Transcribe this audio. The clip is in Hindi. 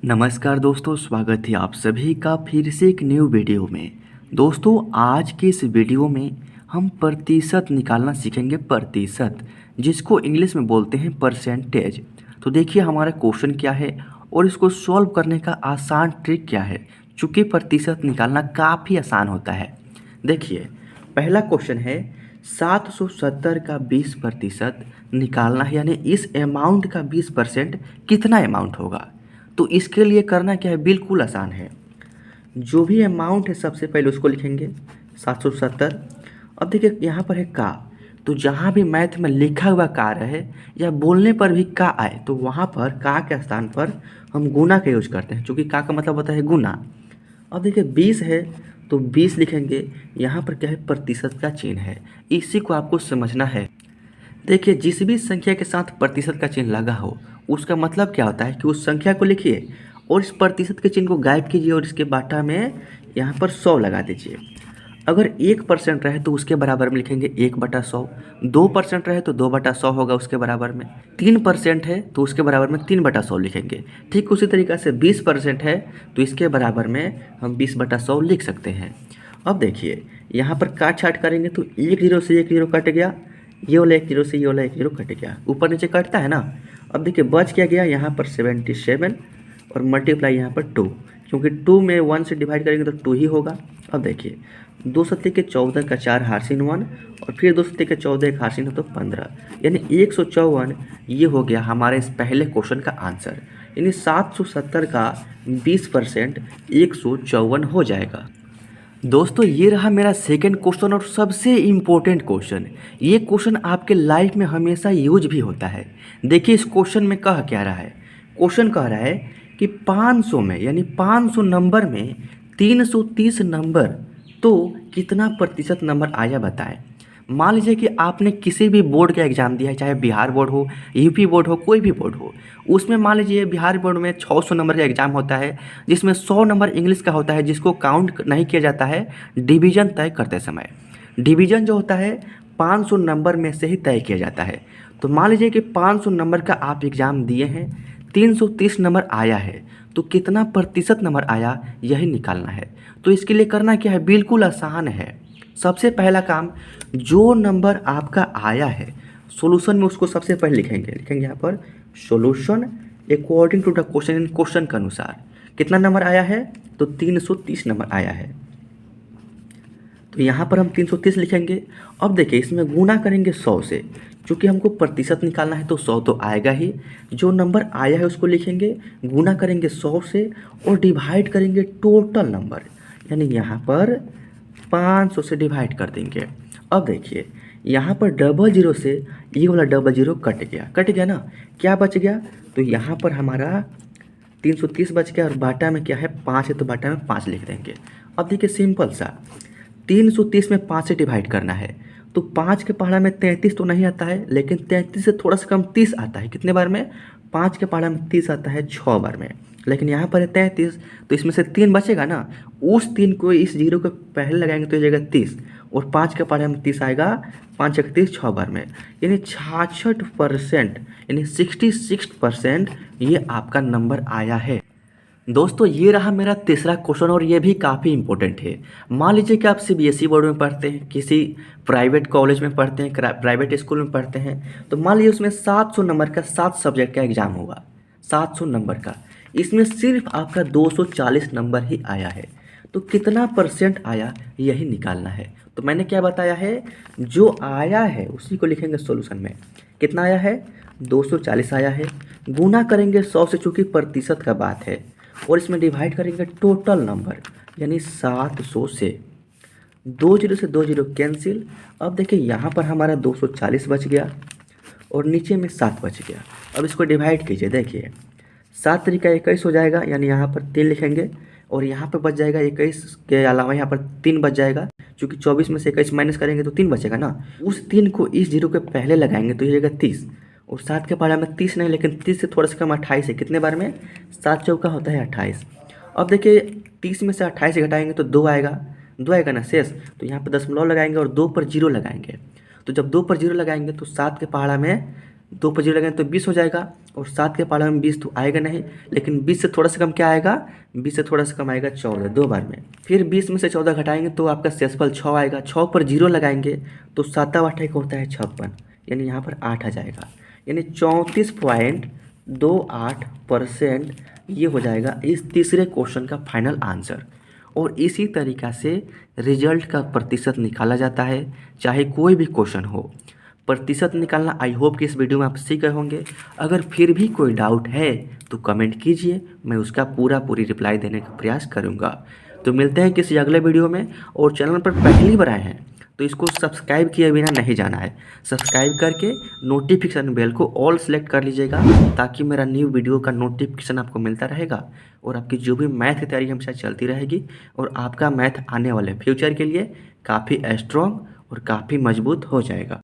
नमस्कार दोस्तों, स्वागत है आप सभी का फिर से एक न्यू वीडियो में। दोस्तों, आज के इस वीडियो में हम प्रतिशत निकालना सीखेंगे। प्रतिशत, जिसको इंग्लिश में बोलते हैं परसेंटेज। तो देखिए हमारा क्वेश्चन क्या है और इसको सॉल्व करने का आसान ट्रिक क्या है, चूँकि प्रतिशत निकालना काफ़ी आसान होता है। देखिए पहला क्वेश्चन है 770 का 20% निकालना है, यानी इस अमाउंट का 20% कितना अमाउंट होगा। तो इसके लिए करना क्या है, बिल्कुल आसान है। जो भी अमाउंट है सबसे पहले उसको लिखेंगे 770। अब देखिए यहाँ पर है का, तो जहाँ भी मैथ में लिखा हुआ का रहे या बोलने पर भी का आए तो वहाँ पर का के स्थान पर हम गुना का यूज करते हैं, क्योंकि का मतलब होता है गुना। अब देखिए 20 है तो 20 लिखेंगे, यहाँ पर क्या है, प्रतिशत का चिन्ह है, इसी को आपको समझना है। देखिए जिस भी संख्या के साथ प्रतिशत का चिन्ह लगा हो उसका मतलब क्या होता है कि उस संख्या को लिखिए और इस प्रतिशत के चिन्ह को गायब कीजिए और इसके बाटा में यहाँ पर 100 लगा दीजिए। अगर 1% रहे तो उसके बराबर में लिखेंगे 1/100, 2% रहे तो 2/100 होगा उसके बराबर में, 3% है तो उसके बराबर में 3/100 लिखेंगे। ठीक उसी तरीक़े से 20% है तो इसके बराबर में हम 20/100 लिख सकते हैं। अब देखिए यहाँ पर काट छाट करेंगे तो एक जीरो से एक जीरो कट गया, ये वाला एक जीरो से ये वाला एक जीरो कट गया, ऊपर नीचे कटता है ना। अब देखिए बच क्या गया, यहाँ पर 77 और मल्टीप्लाई यहाँ पर 2, क्योंकि 2 में 1 से डिवाइड करेंगे तो 2 ही होगा। अब देखिए 2 सत्ते के 14 का 4 हार्सिन 1 और फिर 2 सत्ते के 14 एक हार्सिन हो तो 15, यानी 154। ये हो गया हमारे इस पहले क्वेश्चन का आंसर, यानी 770 का 20% 154 हो जाएगा। दोस्तों ये रहा मेरा सेकंड क्वेश्चन और सबसे इम्पोर्टेंट क्वेश्चन। ये क्वेश्चन आपके लाइफ में हमेशा यूज भी होता है। देखिए इस क्वेश्चन में कह क्या रहा है, क्वेश्चन कह रहा है कि 500 में, यानी 500 नंबर में 330 नंबर तो कितना प्रतिशत नंबर आया बताएं। मान लीजिए कि आपने किसी भी बोर्ड का एग्ज़ाम दिया है, चाहे बिहार बोर्ड हो, यूपी बोर्ड हो, कोई भी बोर्ड हो। उसमें मान लीजिए बिहार बोर्ड में 600 नंबर का एग्ज़ाम होता है, जिसमें 100 नंबर इंग्लिश का होता है, जिसको काउंट नहीं किया जाता है डिवीज़न तय करते समय। डिवीज़न जो होता है 500 नंबर में से ही तय किया जाता है। तो मान लीजिए कि 500 नंबर का आप एग्ज़ाम दिए हैं, 330 नंबर आया है, तो कितना प्रतिशत नंबर आया यही निकालना है। तो इसके लिए करना क्या है, बिल्कुल आसान है। सबसे पहला काम, जो नंबर आपका आया है सॉल्यूशन में उसको सबसे पहले लिखेंगे यहाँ पर solution according to the question, इन क्वेश्चन के अनुसार कितना नंबर आया है, तो 330 नंबर आया है, तो यहाँ पर हम 330 लिखेंगे। अब देखिए इसमें गुना करेंगे 100 से, क्योंकि हमको प्रतिशत निकालना है तो 100 तो आएगा ही। जो नंबर आया है उसको लिखेंगे, गुना करेंगे 100 से और डिवाइड करेंगे टोटल नंबर, यानी यहाँ पर 500 से डिवाइड कर देंगे। अब देखिए यहाँ पर 00 से ये वाला 00 कट गया ना, क्या बच गया, तो यहाँ पर हमारा 330 बच गया और बाटा में क्या है 5 है, तो बाटा में 5 लिख देंगे। अब देखिए सिंपल सा, 330 में 5 से डिवाइड करना है, तो 5 के पहाड़ा में 33 तो नहीं आता है, लेकिन 33 से थोड़ा सा कम 30 आता है। कितने बार में, 5 के पहाड़ा में 30 आता है 6 बार में, लेकिन यहाँ पर है 33, तो इसमें से 3 बचेगा ना, उस 3 को इस जीरो के पहले लगाएंगे तो ये जाएगा 30, और 5 के पहाड़े में 30 आएगा, 5 31 6 बार में, यानी 66%, यानी 66% ये आपका नंबर आया है। दोस्तों ये रहा मेरा तीसरा क्वेश्चन और ये भी काफ़ी इंपॉर्टेंट है। मान लीजिए कि आप सीबीएसई बोर्ड में पढ़ते हैं, किसी प्राइवेट कॉलेज में पढ़ते हैं, प्राइवेट स्कूल में पढ़ते हैं, तो मान लीजिए उसमें 700 नंबर का 7 सब्जेक्ट का एग्ज़ाम होगा, 700 नंबर का, इसमें सिर्फ आपका 240 नंबर ही आया है, तो कितना परसेंट आया यही निकालना है। तो मैंने क्या बताया है, जो आया है उसी को लिखेंगे सॉल्यूशन में। कितना आया है, 240 आया है, गुना करेंगे 100 से, चूँकि प्रतिशत का बात है, और इसमें डिवाइड करेंगे टोटल नंबर, यानी 700 से। 20 से 20 कैंसिल। अब देखिए यहाँ पर हमारा 240 बच गया और नीचे में 7 बच गया। अब इसको डिवाइड कीजिए, देखिए 7 तरीका 21 हो जाएगा, यानी यहाँ पर 3 लिखेंगे और यहाँ पर बच जाएगा 21 के अलावा यहाँ पर 3 बच जाएगा, क्योंकि 24 में से 21 माइनस करेंगे तो 3 बचेगा ना। उस 3 को इस जीरो के पहले लगाएंगे तो ये जाएगा 30, और 7 के पहाड़ा में 30 नहीं, लेकिन 30 से थोड़ा सा कम 28 है। कितने बार में, 7 चौका होता है 28। अब देखिए 30 में से 28 घटाएंगे तो 2 आएगा, 2 आएगा ना शेष, तो यहाँ पर दशमलव लगाएंगे और 2 पर जीरो लगाएंगे। तो जब 2 पर जीरो लगाएंगे तो 7 के पहाड़ा में 2 पर 0 लगाएंगे तो 20 हो जाएगा, और 7 के पहाड़े में 20 तो आएगा नहीं, लेकिन 20 से थोड़ा सा कम क्या आएगा, 20 से थोड़ा सा कम आएगा 14, 2 बार में। फिर 20 में से 14 घटाएंगे तो आपका शेषफल 6 आएगा, 6 पर 0 लगाएंगे तो 7 8 एक होता है 56, यानी यहाँ पर 8 आ जाएगा, यानी 34.28% ये हो जाएगा इस तीसरे क्वेश्चन का फाइनल आंसर। और इसी तरीक़ा से रिजल्ट का प्रतिशत निकाला जाता है, चाहे कोई भी क्वेश्चन हो। प्रतिशत निकालना आई होप कि इस वीडियो में आप सीख गए होंगे। अगर फिर भी कोई डाउट है तो कमेंट कीजिए, मैं उसका पूरी रिप्लाई देने का प्रयास करूँगा। तो मिलते हैं किसी अगले वीडियो में, और चैनल पर पहली बार आए हैं तो इसको सब्सक्राइब किए बिना नहीं जाना है। सब्सक्राइब करके नोटिफिकेशन बेल को ऑल सेलेक्ट कर लीजिएगा, ताकि मेरा न्यू वीडियो का नोटिफिकेशन आपको मिलता रहेगा, और आपकी जो भी मैथ की तैयारी हमेशा चलती रहेगी, और आपका मैथ आने वाले फ्यूचर के लिए काफ़ी स्ट्रॉन्ग और काफ़ी मजबूत हो जाएगा।